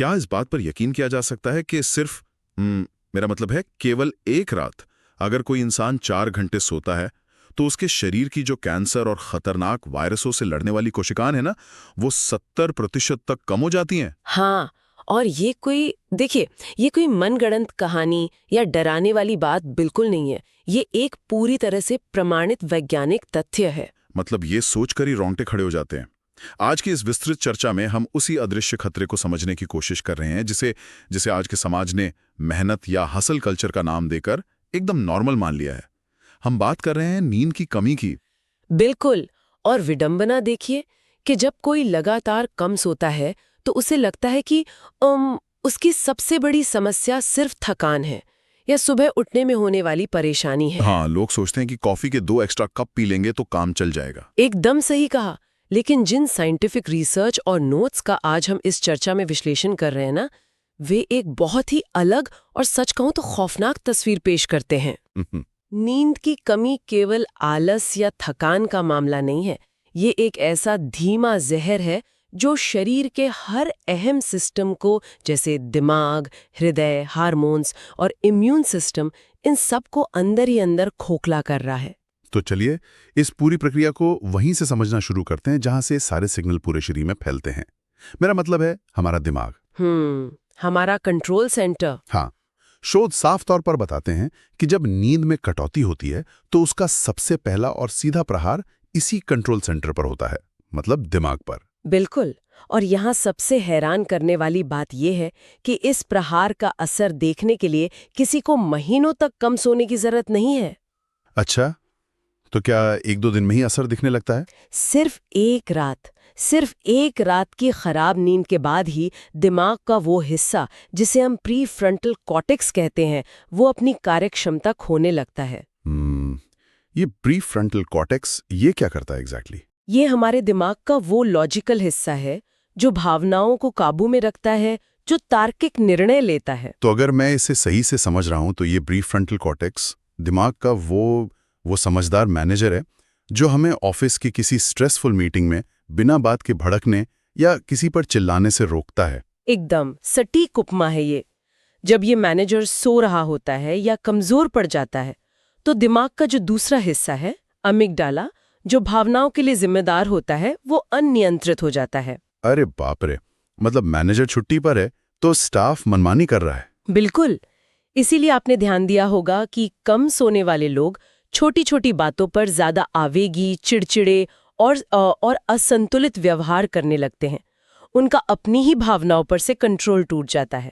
क्या इस बात पर यकीन किया जा सकता है कि सिर्फ मेरा मतलब है केवल एक रात अगर कोई इंसान 4 घंटे सोता है तो उसके शरीर की जो कैंसर और खतरनाक वायरसों से लड़ने वाली कोशिकाएं हैं ना, वो 70% तक कम हो जाती हैं। हाँ, और ये कोई मनगढ़ंत कहानी या डराने वाली बात बिल्कुल नहीं है। ये एक पूरी तरह से प्रमाणित वैज्ञानिक तथ्य है। मतलब ये सोचकर ही रोंगटे खड़े हो जाते हैं। आज की इस विस्तृत चर्चा में हम उसी अदृश्य खतरे को समझने की कोशिश कर रहे हैं जिसे आज के समाज ने मेहनत या हसल कल्चर का नाम देकर एकदम नॉर्मल मान लिया है। हम बात कर रहे हैं नींद की कमी की। बिल्कुल। और विडंबना देखिए कि जब कोई लगातार कम सोता है तो उसे लगता है कि उसकी सबसे बड़ी समस्या सिर्फ थकान है या सुबह उठने में होने वाली परेशानी है। हाँ, लोग सोचते हैं कि कॉफी के 2 एक्स्ट्रा कप पी लेंगे तो काम चल जाएगा। एकदम सही कहा। लेकिन जिन साइंटिफिक रिसर्च और नोट्स का आज हम इस चर्चा में विश्लेषण कर रहे हैं ना, वे एक बहुत ही अलग और सच कहूं तो खौफनाक तस्वीर पेश करते हैं। नींद की कमी केवल आलस या थकान का मामला नहीं है। ये एक ऐसा धीमा जहर है जो शरीर के हर अहम सिस्टम को, जैसे दिमाग, हृदय, हार्मोन्स और इम्यून सिस्टम, इन सब को अंदर ही अंदर खोखला कर रहा है। तो चलिए इस पूरी प्रक्रिया को वहीं से समझना शुरू करते हैं जहां से सारे सिग्नल पूरे शरीर में फैलते हैं। मेरा मतलब है हमारा दिमाग। हमारा कंट्रोल सेंटर। हाँ, शोध साफ तौर पर बताते हैं कि जब नींद में कटौती होती है तो उसका सबसे पहला और सीधा प्रहार इसी कंट्रोल सेंटर पर होता है, मतलब दिमाग पर। बिल्कुल। और यहाँ सबसे हैरान करने वाली बात यह है कि इस प्रहार का असर देखने के लिए किसी को महीनों तक कम सोने की जरूरत नहीं है। अच्छा, तो क्या 1-2 दिन में ही असर दिखने लगता है? सिर्फ एक रात की खराब नींद के बाद ही दिमाग का वो हिस्सा जिसे हम प्री फ्रंटल कॉर्टेक्स कहते हैं, वो अपनी कार्यक्षमता खोने लगता है। ये प्री फ्रंटल कॉर्टेक्स ये क्या करता है एग्जैक्टली? ये हमारे दिमाग का वो लॉजिकल हिस्सा है जो भावनाओं को काबू में रखता है, जो तार्किक निर्णय लेता है। तो अगर मैं इसे सही से समझ रहा हूं तो ये प्री फ्रंटल कॉर्टेक्स दिमाग का वो समझदार मैनेजर है जो हमें ऑफिस की किसी स्ट्रेसफुल मीटिंग में बिना बात के भड़कने या किसी पर चिल्लाने से रोकता है। एकदम सटीक उपमा है ये। जब ये मैनेजर सो रहा होता है या कमजोर पड़ जाता है तो दिमाग का जो दूसरा हिस्सा है, अमिगडाला, जो भावनाओं के लिए जिम्मेदार होता है, वो अनियंत्रित हो जाता है। अरे बाप रे, मतलब मैनेजर छुट्टी पर है तो स्टाफ मनमानी कर रहा है। बिल्कुल। इसीलिए आपने ध्यान दिया होगा कि कम सोने वाले लोग छोटी छोटी बातों पर ज्यादा आवेगी, चिड़चिड़े और असंतुलित व्यवहार करने लगते हैं। उनका अपनी ही भावनाओं पर से कंट्रोल टूट जाता है।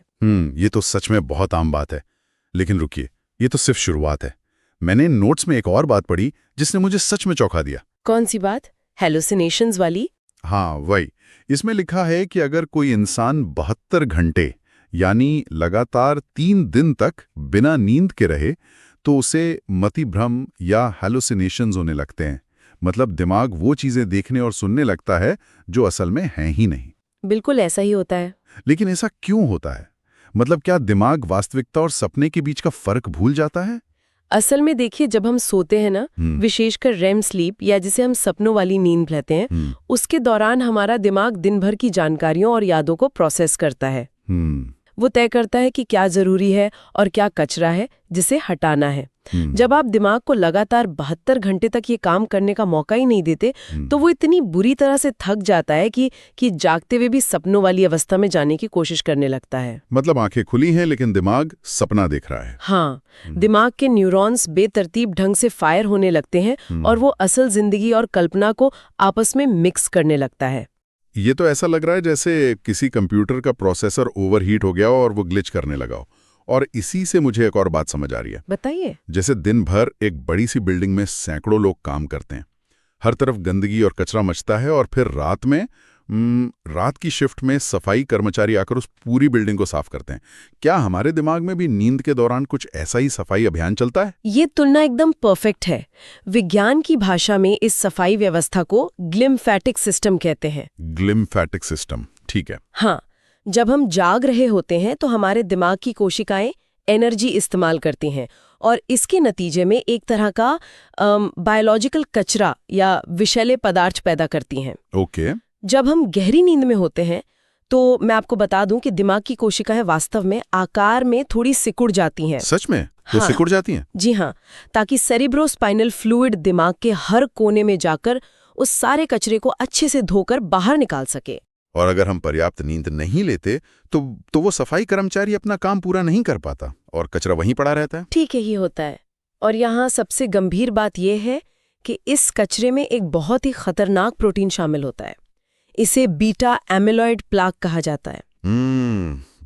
ये तो सच में बहुत आम बात है। लेकिन रुकिए, ये तो सिर्फ शुरुआत है। मैंने नोट्स में एक और बात पढ़ी जिसने मुझे सच में चौंका दिया। कौन सी बात? हेलुसिनेशंस वाली? हाँ, वही। इसमें लिखा है कि अगर कोई इंसान 72 घंटे यानी लगातार 3 दिन तक बिना नींद के रहे तो उसे मतिभ्रम या हेलुसिनेशंस होने लगते हैं। मतलब दिमाग वो चीजें देखने और सुनने लगता है जो असल में हैं ही नहीं। बिल्कुल ऐसा ही होता है। लेकिन ऐसा क्यों होता है? मतलब क्या दिमाग वास्तविकता और सपने के बीच का फर्क भूल जाता है? असल में देखिए, जब हम सोते हैं ना, विशेषकर रेम स्लीप या जिसे हम सपनों वाली नींद लेते हैं, उसके दौरान हमारा दिमाग दिन भर की जानकारियों और यादों को प्रोसेस करता है। वो तय करता है कि क्या जरूरी है और क्या कचरा है जिसे हटाना है। जब आप दिमाग को लगातार 72 घंटे तक ये काम करने का मौका ही नहीं देते तो वो इतनी बुरी तरह से थक जाता है कि जागते हुए भी सपनों वाली अवस्था में जाने की कोशिश करने लगता है। मतलब आंखें खुली हैं लेकिन दिमाग सपना देख रहा है। हाँ, दिमाग के न्यूरॉन्स बेतरतीब ढंग से फायर होने लगते हैं और वो असल जिंदगी और कल्पना को आपस में मिक्स करने लगता है। ये तो ऐसा लग रहा है जैसे किसी कंप्यूटर का प्रोसेसर ओवरहीट हो गया और वो ग्लिच करने लगा हो। और इसी से मुझे एक और बात समझ आ रही है। बताइए। जैसे दिन भर एक बड़ी सी बिल्डिंग में सैकड़ों लोग काम करते हैं, हर तरफ गंदगी और कचरा मचता है, और फिर रात की शिफ्ट में सफाई कर्मचारी आकर उस पूरी बिल्डिंग को साफ करते हैं। क्या हमारे दिमाग में भी नींद के दौरान कुछ ऐसा ही सफाई अभियान चलता है? ये तुलना एकदम परफेक्ट है। विज्ञान की भाषा में इस सफाई व्यवस्था को ग्लिम्फेटिक सिस्टम कहते हैं। ग्लिम्फेटिक सिस्टम, ठीक है। हाँ, जब हम जाग रहे होते हैं तो हमारे दिमाग की कोशिकाएं एनर्जी इस्तेमाल करती हैं और इसके नतीजे में एक तरह का बायोलॉजिकल कचरा या विषैले पदार्थ पैदा करती हैं। ओके। जब हम गहरी नींद में होते हैं तो मैं आपको बता दूं कि दिमाग की कोशिकाएं वास्तव में आकार में थोड़ी सिकुड़ जाती हैं। सच में वो हाँ। सिकुड़ जाती हैं? जी हाँ, ताकि सेरिब्रोस्पाइनल फ्लूइड दिमाग के हर कोने में जाकर उस सारे कचरे को अच्छे से धोकर बाहर निकाल सके। और अगर हम पर्याप्त नींद नहीं लेते तो वो सफाई कर्मचारी अपना काम पूरा नहीं कर पाता और कचरा वहीं पड़ा रहता है। ठीक यही होता है। और यहाँ सबसे गंभीर बात यह है कि इस कचरे में एक बहुत ही खतरनाक प्रोटीन शामिल होता है। इसे बीटा एमिलॉइड प्लाक कहा जाता है।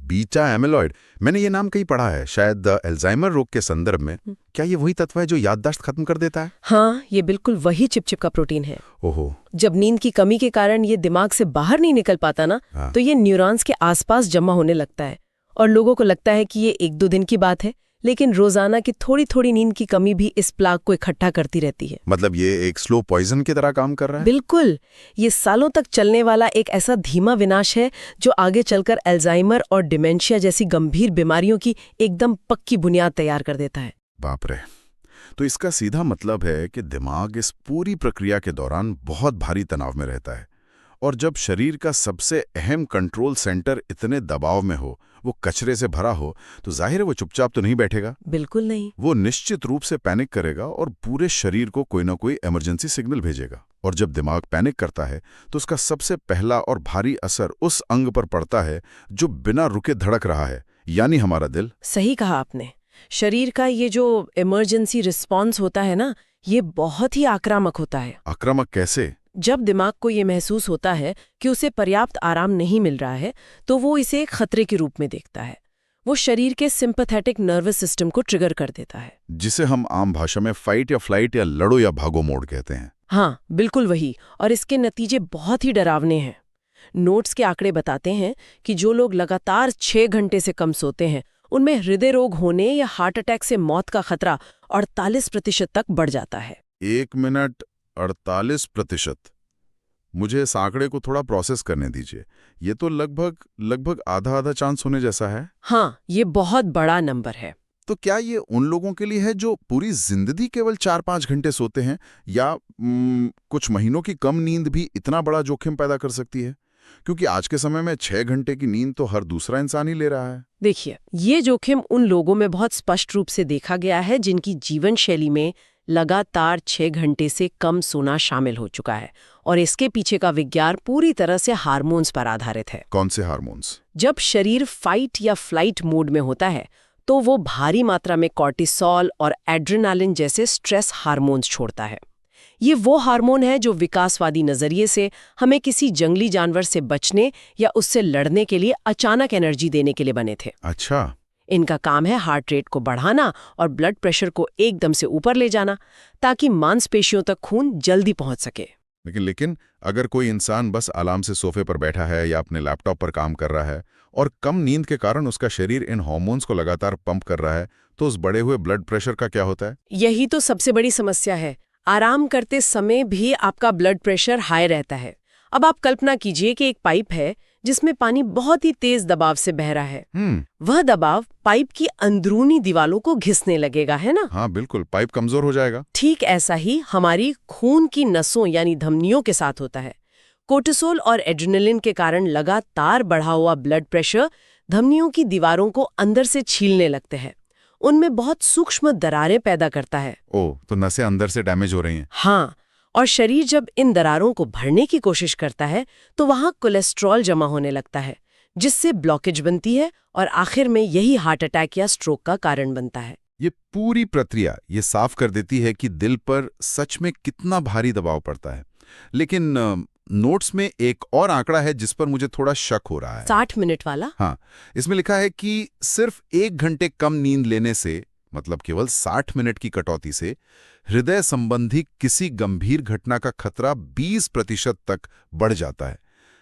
बीटा एमिलॉइड, मैंने ये नाम कहीं पढ़ा है, शायद अल्जाइमर रोग के संदर्भ में। क्या ये वही तत्व है जो याददाश्त खत्म कर देता है? हाँ, ये बिल्कुल वही चिपचिप का प्रोटीन है। ओहो। जब नींद की कमी के कारण ये दिमाग से बाहर नहीं निकल पाता ना, हाँ। तो ये न्यूरॉन्स के आसपास जमा होने लगता है और लोगों को लगता है कि ये 1-2 दिन की बात है, लेकिन रोजाना की थोड़ी थोड़ी नींद की कमी भी इस प्लाक को इकट्ठा करती रहती है। मतलब ये एक स्लो पॉइजन की तरह काम कर रहा है? बिल्कुल, ये सालों तक चलने वाला एक ऐसा धीमा विनाश है जो आगे चलकर अल्जाइमर और डिमेंशिया जैसी गंभीर बीमारियों की एकदम पक्की बुनियाद तैयार कर देता है। बाप रे। तो इसका सीधा मतलब है कि दिमाग इस पूरी प्रक्रिया के दौरान बहुत भारी तनाव में रहता है, और जब शरीर का सबसे अहम कंट्रोल सेंटर इतने दबाव में हो, वो कचरे से भरा हो, तो जाहिर है वो चुपचाप तो नहीं बैठेगा। बिल्कुल नहीं। वो निश्चित रूप से पैनिक करेगा और पूरे शरीर को कोई ना कोई इमरजेंसी सिग्नल भेजेगा। और जब दिमाग पैनिक करता है तो उसका सबसे पहला और भारी असर उस अंग पर पड़ता है जो बिना रुके धड़क रहा है, यानी हमारा दिल। सही कहा आपने। शरीर का ये जो इमरजेंसी रिस्पॉन्स होता है ना, ये बहुत ही आक्रामक होता है। आक्रामक कैसे? जब दिमाग को ये महसूस होता है कि उसे पर्याप्त आराम नहीं मिल रहा है, तो वो इसे एक खतरे के रूप में देखता है। वो शरीर के सिंपैथेटिक नर्वस सिस्टम को ट्रिगर कर देता है, जिसे हम आम भाषा में फाइट या फ्लाइट या लड़ो या भागो मोड कहते हैं। हाँ, बिल्कुल वही। और इसके नतीजे बहुत ही डरावने हैं। नोट्स के आंकड़े बताते हैं कि जो लोग लगातार 6 घंटे से कम सोते हैं, उनमें हृदय रोग होने या हार्ट अटैक से मौत का खतरा 48% तक बढ़ जाता है। 1 मिनट, 48%। मुझे इस आंकड़े को थोड़ा प्रोसेस करने दीजिए। ये तो लगभग आधा चांस होने जैसा है। हाँ, ये बहुत बड़ा नंबर है। तो क्या ये उन लोगों के लिए है जो पूरी जिंदगी केवल 4-5 घंटे सोते हैं, या कुछ महीनों की कम नींद भी इतना बड़ा जोखिम पैदा कर सकती है? क्योंकि आज के समय में 6 घंटे की नींद तो हर दूसरा इंसान ही ले रहा है। देखिए, ये जोखिम उन लोगों में बहुत स्पष्ट रूप से देखा गया है जिनकी जीवन शैली में लगातार 6 घंटे से कम सोना शामिल हो चुका है। और इसके पीछे का विज्ञान पूरी तरह से हार्मोन्स पर आधारित है। कौन से हार्मोन्स? जब शरीर फाइट या फ्लाइट मोड में होता है, तो वो भारी मात्रा में कॉर्टिसोल और एड्रेनालिन जैसे स्ट्रेस हार्मोन्स छोड़ता है। ये वो हार्मोन है जो विकासवादी नजरिए से हमें किसी जंगली जानवर से बचने या उससे लड़ने के लिए अचानक एनर्जी देने के लिए बने थे। अच्छा। इनका काम है हार्ट रेट को बढ़ाना और ब्लड प्रेशर को एकदम से ऊपर ले जाना, ताकि मांसपेशियों तक खून जल्दी पहुंच सके। लेकिन अगर कोई इंसान बस आराम से सोफे पर बैठा है या अपने लैपटॉप पर काम कर रहा है और कम नींद के कारण उसका शरीर इन हार्मोन्स को लगातार पंप कर रहा है, तो उस बढ़े हुए ब्लड प्रेशर का क्या होता है? यही तो सबसे बड़ी समस्या है। आराम करते समय भी आपका ब्लड प्रेशर हाई रहता है। अब आप कल्पना कीजिए कि एक पाइप है जिसमें पानी बहुत ही तेज दबाव से बह रहा है। वह दबाव पाइप की अंदरूनी दीवारों को घिसने लगेगा, है ना? हाँ बिल्कुल, पाइप कमजोर हो जाएगा। ठीक ऐसा ही हमारी खून की नसों यानी धमनियों के साथ होता है। कोर्टिसोल और एड्रेनलिन के कारण लगातार बढ़ा हुआ ब्लड प्रेशर धमनियों की दीवारों को अंदर से छीलने लगते हैं। उनमें बहुत सूक्ष्म दरारें पैदा करता है। ओह, तो नसें अंदर से डैमेज हो रही हैं। हाँ, और शरीर जब इन दरारों को भरने की कोशिश करता है तो वहां कोलेस्ट्रॉल जमा होने लगता है, जिससे ब्लॉकेज बनती है और आखिर में यही हार्ट अटैक या स्ट्रोक का कारण बनता है। ये पूरी प्रक्रिया ये साफ कर देती है कि दिल पर सच में कितना भारी दबाव पड़ता है। लेकिन नोट्स में एक और आंकड़ा है जिस पर मुझे थोड़ा शक हो रहा है। 60 मिनट वाला? हाँ, इसमें लिखा है कि सिर्फ 1 घंटे कम नींद लेने से, मतलब केवल 60 मिनट की कटौती से, हृदय संबंधी किसी गंभीर घटना का खतरा 20% तक बढ़ जाता है।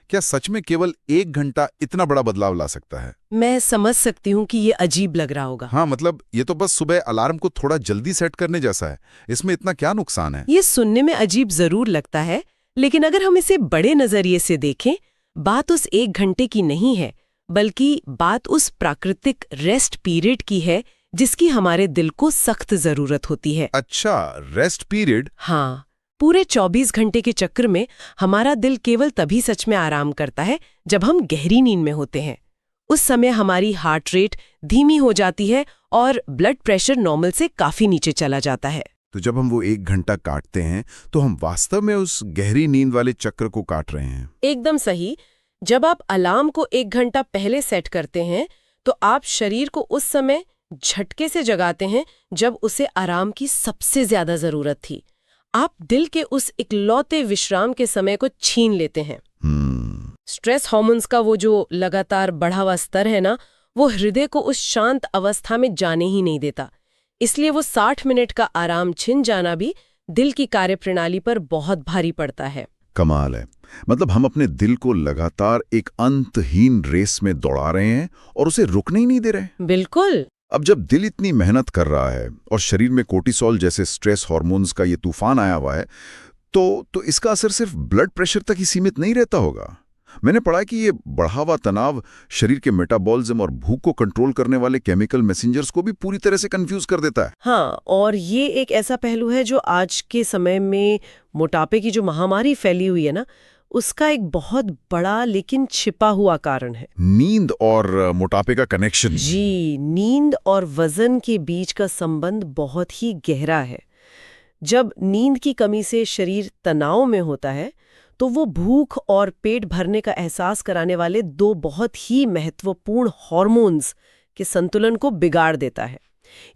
क्या सच में केवल 1 घंटा इतना बड़ा बदलाव ला सकता है? मैं समझ सकती हूँ कि ये अजीब लग रहा होगा। हाँ, मतलब ये तो बस सुबह अलार्म को थोड़ा जल्दी सेट करने जैसा है। इसमें इतना क्या नुकसान है? ये सुनने में अजीब जरूर लगता है, लेकिन अगर हम इसे बड़े नजरिए से देखें, बात उस 1 घंटे की नहीं है, बल्कि बात उस प्राकृतिक रेस्ट पीरियड की है जिसकी हमारे दिल को सख्त जरूरत होती है। अच्छा, रेस्ट पीरियड? हाँ, पूरे 24 घंटे के चक्र में हमारा दिल केवल तभी सच में आराम करता है जब हम गहरी नींद में होते हैं। उस समय हमारी हार्ट रेट धीमी हो जाती है और ब्लड प्रेशर नॉर्मल से काफी नीचे चला जाता है। तो जब हम वो 1 घंटा काटते हैं तो हम वास्तव में उस गहरी नींद वाले चक्र को काट रहे हैं। एकदम सही। जब आप अलार्म को 1 घंटा पहले सेट करते हैं तो आप शरीर को उस समय झटके से जगाते हैं जब उसे आराम की सबसे ज्यादा जरूरत थी। आप दिल के उस इकलौते विश्राम के समय को छीन लेते हैं। स्ट्रेस हार्मोन्स का वो जो लगातार बढ़ा हुआ स्तर है ना, वो हृदय को उस शांत अवस्था में जाने ही नहीं देता। इसलिए वो 60 मिनट का आराम छिन जाना भी दिल की कार्यप्रणाली पर बहुत भारी पड़ता है। कमाल है। मतलब हम अपने दिल को लगातार एक अंतहीन रेस में दौड़ा रहे हैं और उसे रुकने ही नहीं दे रहे। बिल्कुल। अब जब दिल इतनी मेहनत कर रहा है और शरीर में कोर्टिसोल जैसे स्ट्रेस हार्मोन्स का ये तूफान आया हुआ है, तो इसका असर सिर्फ ब्लड प्रेशर तक ही सीमित नहीं रहता होगा। मैंने पढ़ा कि ये बढ़ा हुआ तनाव शरीर के मेटाबॉलिज्म और भूख को कंट्रोल करने वाले केमिकल मैसेंजर्स को भी पूरी तरह से कंफ्यूज कर देता है। हाँ, और ये एक ऐसा पहलू है जो आज के समय में मोटापे की जो महामारी फैली हुई है ना, उसका एक बहुत बड़ा लेकिन छिपा हुआ कारण है। नींद और मोटापे का कनेक्शन। जी, नींद और वजन के बीच का संबंध बहुत ही गहरा है। जब नींद की कमी से शरीर तनाव में होता है तो वो भूख और पेट भरने का एहसास कराने वाले 2 बहुत ही महत्वपूर्ण हार्मोन्स के संतुलन को बिगाड़ देता है।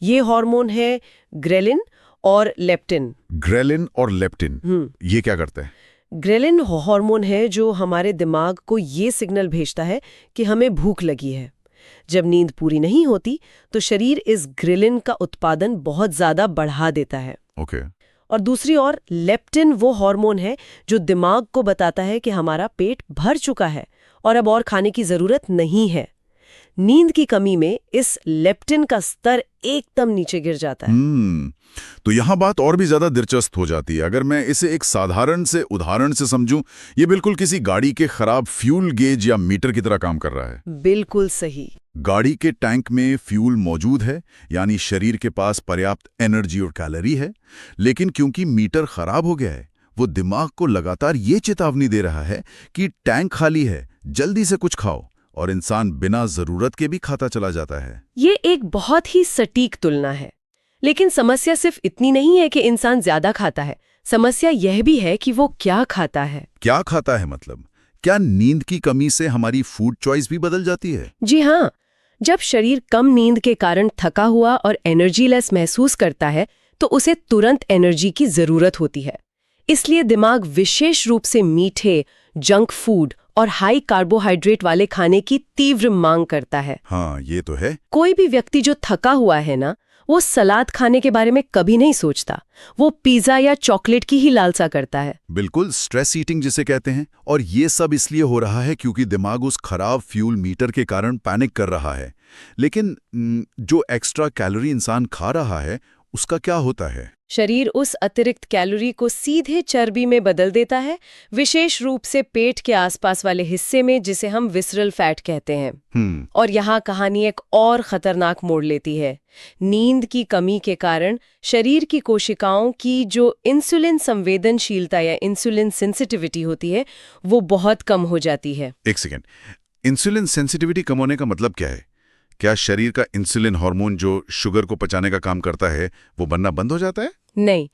ये हार्मोन है ग्रेलिन और लेप्टिन। ग्रेलिन और लेप्टिन, ये क्या करते हैं? ग्रेलिन हार्मोन है जो हमारे दिमाग को ये सिग्नल भेजता है कि हमें भूख लगी है। जब नींद पूरी नहीं होती तो शरीर इस ग्रेलिन का उत्पादन बहुत ज्यादा बढ़ा देता है। ओके। और दूसरी ओर लेप्टिन वो हार्मोन है जो दिमाग को बताता है कि हमारा पेट भर चुका है और अब और खाने की जरूरत नहीं है। नींद की कमी में इस लेप्टिन का स्तर एकदम नीचे गिर जाता है। तो यहाँ बात और भी ज्यादा दिलचस्प हो जाती है। अगर मैं इसे एक साधारण से उदाहरण से समझूं, ये बिल्कुल किसी गाड़ी के खराब फ्यूल गेज या मीटर की तरह काम कर रहा है। बिल्कुल सही। गाड़ी के टैंक में फ्यूल मौजूद है, यानी शरीर के पास पर्याप्त एनर्जी और कैलोरी है, लेकिन क्योंकि मीटर खराब हो गया है, वो दिमाग को लगातार ये चेतावनी दे रहा है कि टैंक खाली है, जल्दी से कुछ खाओ, और इंसान बिना जरूरत के भी खाता चला जाता है। ये एक बहुत ही सटीक तुलना है। लेकिन समस्या सिर्फ इतनी नहीं है कि इंसान ज्यादा खाता है। समस्या यह भी है कि वो क्या खाता है। क्या खाता है मतलब? क्या नींद की कमी से हमारी फूड चॉइस भी बदल जाती है? जी हाँ। जब शरीर कम नींद के कारण थका हुआ और एनर्जीलेस महसूस करता है तो उसे तुरंत एनर्जी की जरूरत होती है। इसलिए दिमाग विशेष रूप से मीठे, जंक फूड और हाई कार्बोहाइड्रेट वाले खाने की तीव्र मांग करता है। हाँ, ये तो है। कोई भी व्यक्ति जो थका हुआ है ना, वो सलाद खाने के बारे में कभी नहीं सोचता। वो पिज्जा या चॉकलेट की ही लालसा करता है। बिल्कुल, स्ट्रेस ईटिंग जिसे कहते हैं। और ये सब इसलिए हो रहा है क्योंकि दिमाग उस खराब फ्यूल मीटर के कारण पैनिक कर रहा है। लेकिन जो एक्स्ट्रा कैलोरी इंसान खा रहा है, उसका क्या होता है? शरीर उस अतिरिक्त कैलोरी को सीधे चर्बी में बदल देता है, विशेष रूप से पेट के आसपास वाले हिस्से में, जिसे हम विसरल फैट कहते हैं। और यहाँ कहानी एक और खतरनाक मोड़ लेती है। नींद की कमी के कारण शरीर की कोशिकाओं की जो इंसुलिन संवेदनशीलता या इंसुलिन सेंसिटिविटी होती है, वो बहुत कम हो जाती है। एक सेकेंड, इंसुलिन सेंसिटिविटी कम होने का मतलब क्या है? क्या शरीर का इंसुलिन हार्मोन जो शुगर को पचाने का काम करता है, वो बनना बंद हो जाता है? नहीं,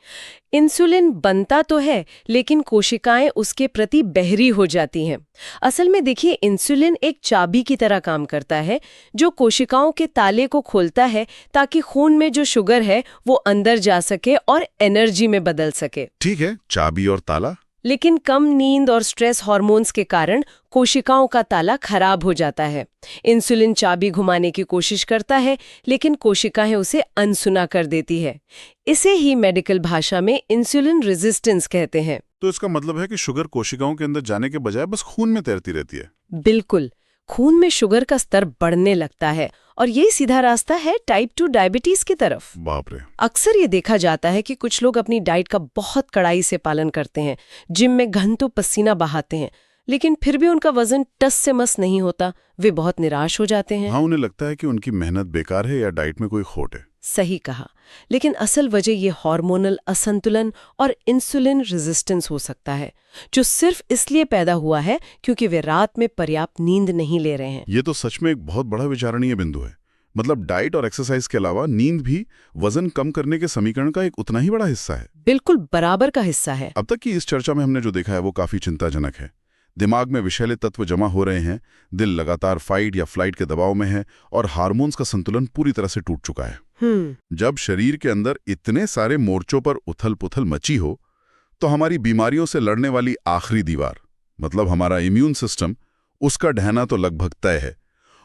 इंसुलिन बनता तो है, लेकिन कोशिकाएं उसके प्रति बहरी हो जाती हैं। असल में देखिए, इंसुलिन एक चाबी की तरह काम करता है जो कोशिकाओं के ताले को खोलता है ताकि खून में जो शुगर है वो अंदर जा सके और एनर्जी में बदल सके। ठीक है, चाबी और ताला। लेकिन कम नींद और स्ट्रेस हार्मोन्स के कारण कोशिकाओं का ताला खराब हो जाता है। इंसुलिन चाबी घुमाने की कोशिश करता है, लेकिन कोशिकाएं उसे अनसुना कर देती है। इसे ही मेडिकल भाषा में इंसुलिन रेजिस्टेंस कहते हैं। तो इसका मतलब है कि शुगर कोशिकाओं के अंदर जाने के बजाय बस खून में तैरती रहती है। बिल्कुल, खून में शुगर का स्तर बढ़ने लगता है और यही सीधा रास्ता है टाइप 2 डायबिटीज की तरफ। बाप रे। अक्सर ये देखा जाता है कि कुछ लोग अपनी डाइट का बहुत कड़ाई से पालन करते हैं, जिम में घंटों पसीना बहाते हैं, लेकिन फिर भी उनका वजन टस से मस नहीं होता। वे बहुत निराश हो जाते हैं। हाँ, उन्हें लगता है कि उनकी मेहनत बेकार है या डाइट में कोई खोट है। सही कहा। लेकिन असल वजह ये हार्मोनल असंतुलन और इंसुलिन रेजिस्टेंस हो सकता है, जो सिर्फ इसलिए पैदा हुआ है क्योंकि वे रात में पर्याप्त नींद नहीं ले रहे हैं। ये तो सच में एक बहुत बड़ा विचारणीय बिंदु है। मतलब डाइट और एक्सरसाइज के अलावा नींद भी वजन कम करने के समीकरण का एक उतना ही बड़ा हिस्सा है। बिल्कुल बराबर का हिस्सा है। अब तक की इस चर्चा में हमने जो देखा है वो काफी चिंताजनक है। दिमाग में विषैले तत्व जमा हो रहे हैं, दिल लगातार फाइट या फ्लाइट के दबाव में है और हार्मोन्स का संतुलन पूरी तरह से टूट चुका है। जब शरीर के अंदर इतने सारे मोर्चों पर उथल-पुथल मची हो, तो हमारी बीमारियों से लड़ने वाली आखिरी दीवार, मतलब हमारा इम्यून सिस्टम, उसका ढहना तो लगभग तय है।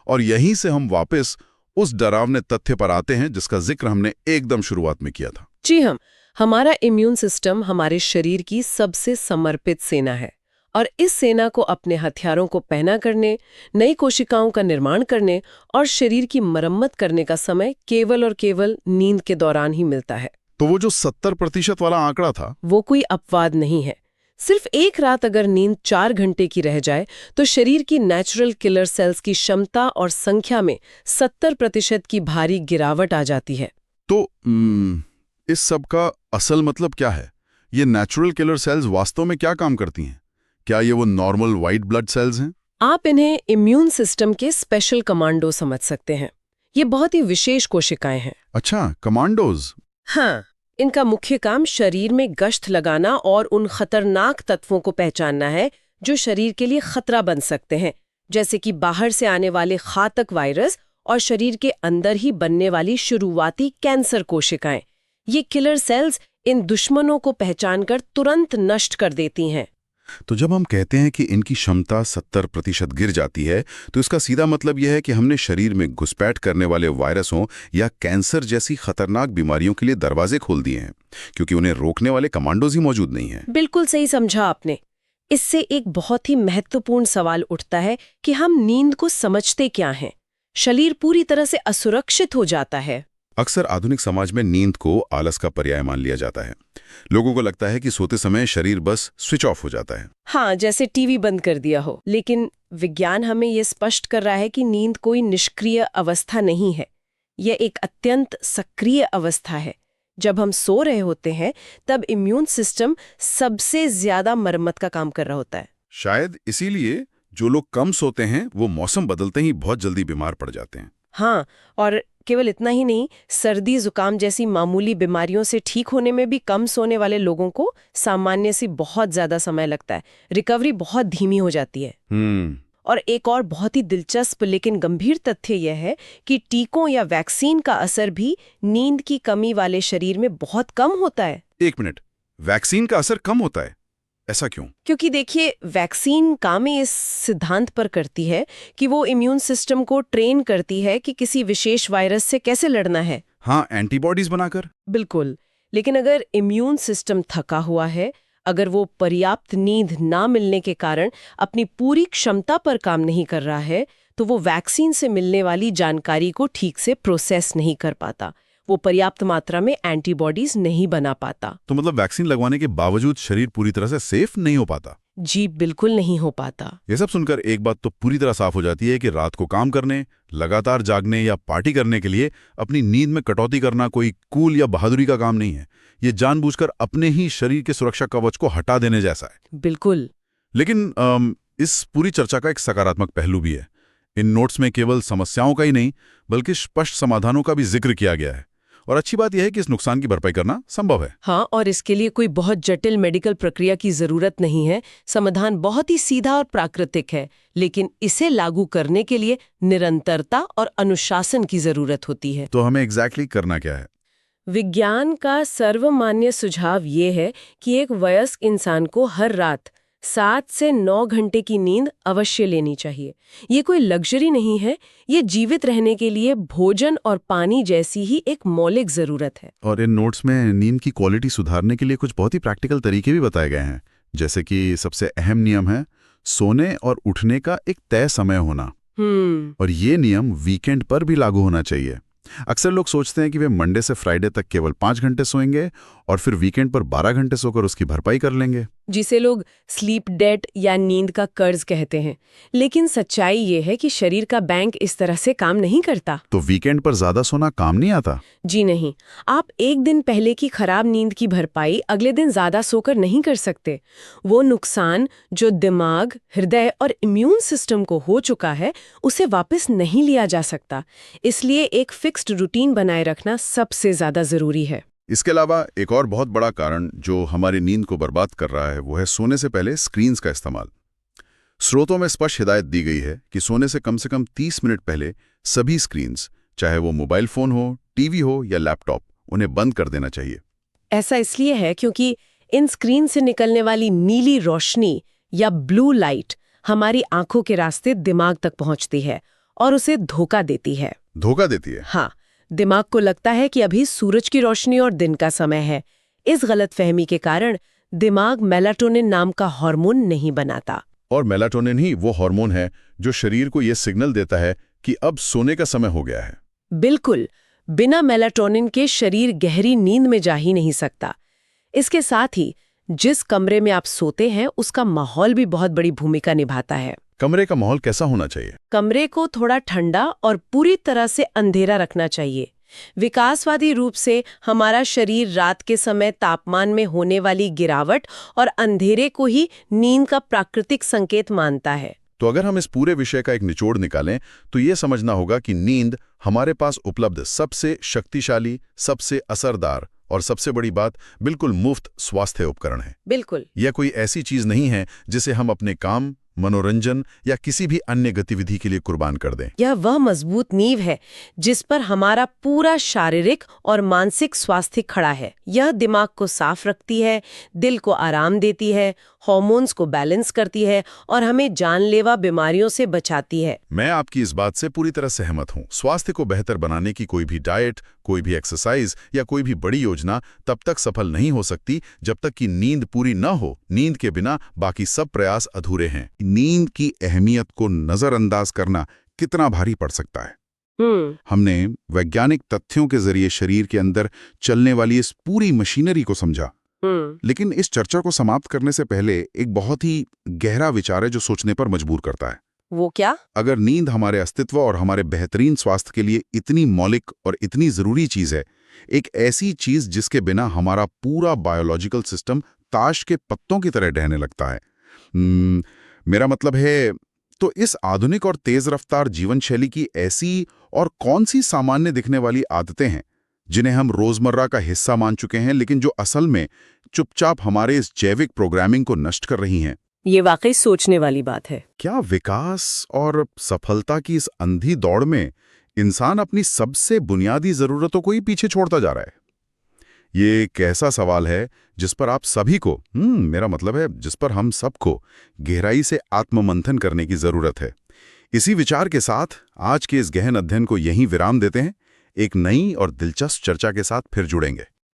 और यहीं से हम वापस उस डरावने तथ्य पर आते हैं जिसका जिक्र हमने एकदम शुरुआत में किया था। जी हाँ, हमारा इम्यून सिस्टम हमारे शरीर की सबसे समर्पित सेना है और इस सेना को अपने हथियारों को पहना करने, नई कोशिकाओं का निर्माण करने और शरीर की मरम्मत करने का समय केवल और केवल नींद के दौरान ही मिलता है। तो वो जो 70% वाला आंकड़ा था, वो कोई अपवाद नहीं है। सिर्फ एक रात अगर नींद 4 घंटे की रह जाए तो शरीर की नेचुरल किलर सेल्स की क्षमता और संख्या में 70% की भारी गिरावट आ जाती है। तो इस सब का असल मतलब क्या है? ये नेचुरल किलर सेल्स वास्तव में क्या काम करती हैं? क्या ये वो नॉर्मल व्हाइट ब्लड सेल्स हैं? आप इन्हें इम्यून सिस्टम के स्पेशल कमांडो समझ सकते हैं। ये बहुत ही विशेष कोशिकाएं हैं। अच्छा, कमांडोज। हाँ, इनका मुख्य काम शरीर में गश्त लगाना और उन खतरनाक तत्वों को पहचानना है जो शरीर के लिए खतरा बन सकते हैं, जैसे कि बाहर से आने वाले घातक वायरस और शरीर के अंदर ही बनने वाली शुरुआती कैंसर कोशिकाएं। ये किलर सेल्स इन दुश्मनों को पहचानकर तुरंत नष्ट कर देती हैं। तो जब हम कहते हैं कि इनकी क्षमता 70% गिर जाती है, तो इसका सीधा मतलब यह है कि हमने शरीर में घुसपैठ करने वाले वायरसों या कैंसर जैसी खतरनाक बीमारियों के लिए दरवाजे खोल दिए हैं, क्योंकि उन्हें रोकने वाले कमांडोज ही मौजूद नहीं हैं। बिल्कुल सही समझा आपने। इससे एक बहुत ही महत्वपूर्ण सवाल उठता है कि हम नींद को समझते क्या हैं? शरीर पूरी तरह से असुरक्षित हो जाता है। अक्सर आधुनिक समाज में नींद को आलस का पर्याय मान लिया जाता है। लोगों को लगता है कि सोते समय शरीर बस स्विच ऑफ हो जाता है। हाँ, जैसे टीवी बंद कर दिया हो। लेकिन विज्ञान हमें ये स्पष्ट कर रहा है कि नींद कोई निष्क्रिय अवस्था नहीं है। यह एक अत्यंत सक्रिय अवस्था है। जब हम सो रहे होते हैं तब इम्यून सिस्टम सबसे ज्यादा मरम्मत का काम कर रहा होता है। शायद इसीलिए जो लोग कम सोते हैं वो मौसम बदलते ही बहुत जल्दी बीमार पड़ जाते हैं। हाँ, और केवल इतना ही नहीं, सर्दी जुकाम जैसी मामूली बीमारियों से ठीक होने में भी कम सोने वाले लोगों को सामान्य से बहुत ज्यादा समय लगता है। रिकवरी बहुत धीमी हो जाती है। और एक और बहुत ही दिलचस्प लेकिन गंभीर तथ्य यह है कि टीकों या वैक्सीन का असर भी नींद की कमी वाले शरीर में बहुत कम होता है। एक मिनट, वैक्सीन का असर कम होता है? ऐसा क्यों? क्योंकि देखिए, वैक्सीन काम इस सिद्धांत पर करती है कि वो इम्यून सिस्टम को ट्रेन करती है कि किसी विशेष वायरस से कैसे लड़ना है। हाँ, एंटीबॉडीज बनाकर। बिल्कुल। लेकिन अगर इम्यून सिस्टम थका हुआ है, अगर वो पर्याप्त नींद ना मिलने के कारण अपनी पूरी क्षमता पर काम नहीं कर रहा है, तो वो वैक्सीन से मिलने वाली जानकारी को ठीक से प्रोसेस नहीं कर पाता। वो पर्याप्त मात्रा में एंटीबॉडीज नहीं बना पाता। तो मतलब वैक्सीन लगवाने के बावजूद शरीर पूरी तरह से सेफ नहीं हो पाता? जी बिल्कुल नहीं हो पाता। ये सब सुनकर एक बात तो पूरी तरह साफ हो जाती है कि रात को काम करने, लगातार जागने या पार्टी करने के लिए अपनी नींद में कटौती करना कोई कूल या बहादुरी का काम नहीं है। ये जानबूझकर अपने ही शरीर के सुरक्षा कवच को हटा देने जैसा है। बिल्कुल। लेकिन इस पूरी चर्चा का एक सकारात्मक पहलू भी है। इन नोट्स में केवल समस्याओं का ही नहीं बल्कि स्पष्ट समाधानों का भी जिक्र किया गया है। और अच्छी बात यह है कि इस नुकसान की भरपाई करना संभव है। हाँ, और इसके लिए कोई बहुत जटिल मेडिकल प्रक्रिया की जरूरत नहीं है। समाधान बहुत ही सीधा और प्राकृतिक है, लेकिन इसे लागू करने के लिए निरंतरता और अनुशासन की जरूरत होती है। तो हमें एग्जैक्टली करना क्या है? विज्ञान का सर्वमान्य सुझाव ये है कि एक वयस्क इंसान को हर रात 7 से 9 घंटे की नींद अवश्य लेनी चाहिए। ये कोई लग्जरी नहीं है, ये जीवित रहने के लिए भोजन और पानी जैसी ही एक मौलिक जरूरत है। और इन नोट्स में नींद की क्वालिटी सुधारने के लिए कुछ बहुत ही प्रैक्टिकल तरीके भी बताए गए हैं, जैसे कि सबसे अहम नियम है सोने और उठने का एक तय समय होना। और ये नियम वीकेंड पर भी लागू होना चाहिए। अक्सर लोग सोचते हैं कि वे मंडे से फ्राइडे तक केवल 5 घंटे सोएंगे और फिर वीकेंड पर 12 घंटे सोकर उसकी भरपाई कर लेंगे। जिसे लोग स्लीप डेट या नींद का कर्ज कहते हैं। लेकिन सच्चाई ये है कि शरीर का बैंक इस तरह से काम नहीं करता। तो वीकेंड पर ज्यादा सोना काम नहीं आता? जी नहीं, आप एक दिन पहले की खराब नींद की भरपाई अगले दिन ज्यादा सोकर नहीं कर सकते। वो नुकसान जो दिमाग, हृदय और इम्यून सिस्टम को हो चुका है, उसे वापस नहीं लिया जा सकता। इसलिए एक फिक्स्ड रूटीन बनाए रखना सबसे ज्यादा जरूरी है। इसके अलावा एक और बहुत बड़ा कारण जो हमारी नींद को बर्बाद कर रहा है वो है सोने से पहले स्क्रीन्स का इस्तेमाल। स्रोतों में स्पष्ट हिदायत दी गई है कि सोने से कम 30 मिनट पहले सभी स्क्रीन्स, चाहे वो मोबाइल फोन हो, टीवी हो या लैपटॉप, उन्हें बंद कर देना चाहिए। ऐसा इसलिए है क्योंकि इन स्क्रीन से निकलने वाली नीली रोशनी या ब्लू लाइट हमारी आंखों के रास्ते दिमाग तक पहुंचती है और उसे धोखा देती है। धोखा देती है? हाँ, दिमाग को लगता है कि अभी सूरज की रोशनी और दिन का समय है। इस गलतफहमी के कारण दिमाग मेलाटोनिन नाम का हार्मोन नहीं बनाता। और मेलाटोनिन ही वो हार्मोन है जो शरीर को ये सिग्नल देता है कि अब सोने का समय हो गया है। बिल्कुल, बिना मेलाटोनिन के शरीर गहरी नींद में जा ही नहीं सकता। इसके साथ ही जिस कमरे में आप सोते हैं उसका माहौल भी बहुत बड़ी भूमिका निभाता है। कमरे का माहौल कैसा होना चाहिए? कमरे को थोड़ा ठंडा और पूरी तरह से अंधेरा रखना चाहिए। विकासवादी रूप से हमारा शरीर रात के समय तापमान में होने वाली गिरावट और अंधेरे को ही नींद का प्राकृतिक संकेत मानता है। तो अगर हम इस पूरे विषय का एक निचोड़ निकालें तो ये समझना होगा कि नींद हमारे पास उपलब्ध सबसे शक्तिशाली, सबसे असरदार और सबसे बड़ी बात, बिल्कुल मुफ्त स्वास्थ्य उपकरण है। बिल्कुल। यह कोई ऐसी चीज नहीं है जिसे हम अपने काम, मनोरंजन या किसी भी अन्य गतिविधि के लिए कुर्बान कर दें। यह वह मजबूत नींव है जिस पर हमारा पूरा शारीरिक और मानसिक स्वास्थ्य खड़ा है। यह दिमाग को साफ रखती है, दिल को आराम देती है, हार्मोन्स को बैलेंस करती है और हमें जानलेवा बीमारियों से बचाती है। मैं आपकी इस बात से पूरी तरह सहमत हूँ। स्वास्थ्य को बेहतर बनाने की कोई भी डाइट, कोई भी एक्सरसाइज या कोई भी बड़ी योजना तब तक सफल नहीं हो सकती जब तक कि नींद पूरी न हो। नींद के बिना बाकी सब प्रयास अधूरे हैं। नींद की अहमियत को नजरअंदाज करना कितना भारी पड़ सकता है। हमने वैज्ञानिक तथ्यों के जरिए शरीर के अंदर चलने वाली इस पूरी मशीनरी को समझा। लेकिन इस चर्चा को समाप्त करने से पहले एक बहुत ही गहरा विचार है जो सोचने पर मजबूर करता है। वो क्या? अगर नींद हमारे अस्तित्व और हमारे बेहतरीन स्वास्थ्य के लिए इतनी मौलिक और इतनी जरूरी चीज है, एक ऐसी चीज जिसके बिना हमारा पूरा बायोलॉजिकल सिस्टम ताश के पत्तों की तरह ढहने लगता है, मेरा मतलब है, तो इस आधुनिक और तेज रफ्तार जीवन शैली की ऐसी और कौन सी सामान्य दिखने वाली आदतें हैं जिन्हें हम रोजमर्रा का हिस्सा मान चुके हैं लेकिन जो असल में चुपचाप हमारे इस जैविक प्रोग्रामिंग को नष्ट कर रही हैं? ये वाकई सोचने वाली बात है। क्या विकास और सफलता की इस अंधी दौड़ में इंसान अपनी सबसे बुनियादी जरूरतों को ही पीछे छोड़ता जा रहा है? ये एक ऐसा सवाल है जिस पर आप सभी को, मेरा मतलब है जिस पर हम सबको गहराई से आत्ममंथन करने की जरूरत है। इसी विचार के साथ आज के इस गहन अध्ययन को यहीं विराम देते हैं। एक नई और दिलचस्प चर्चा के साथ फिर जुड़ेंगे।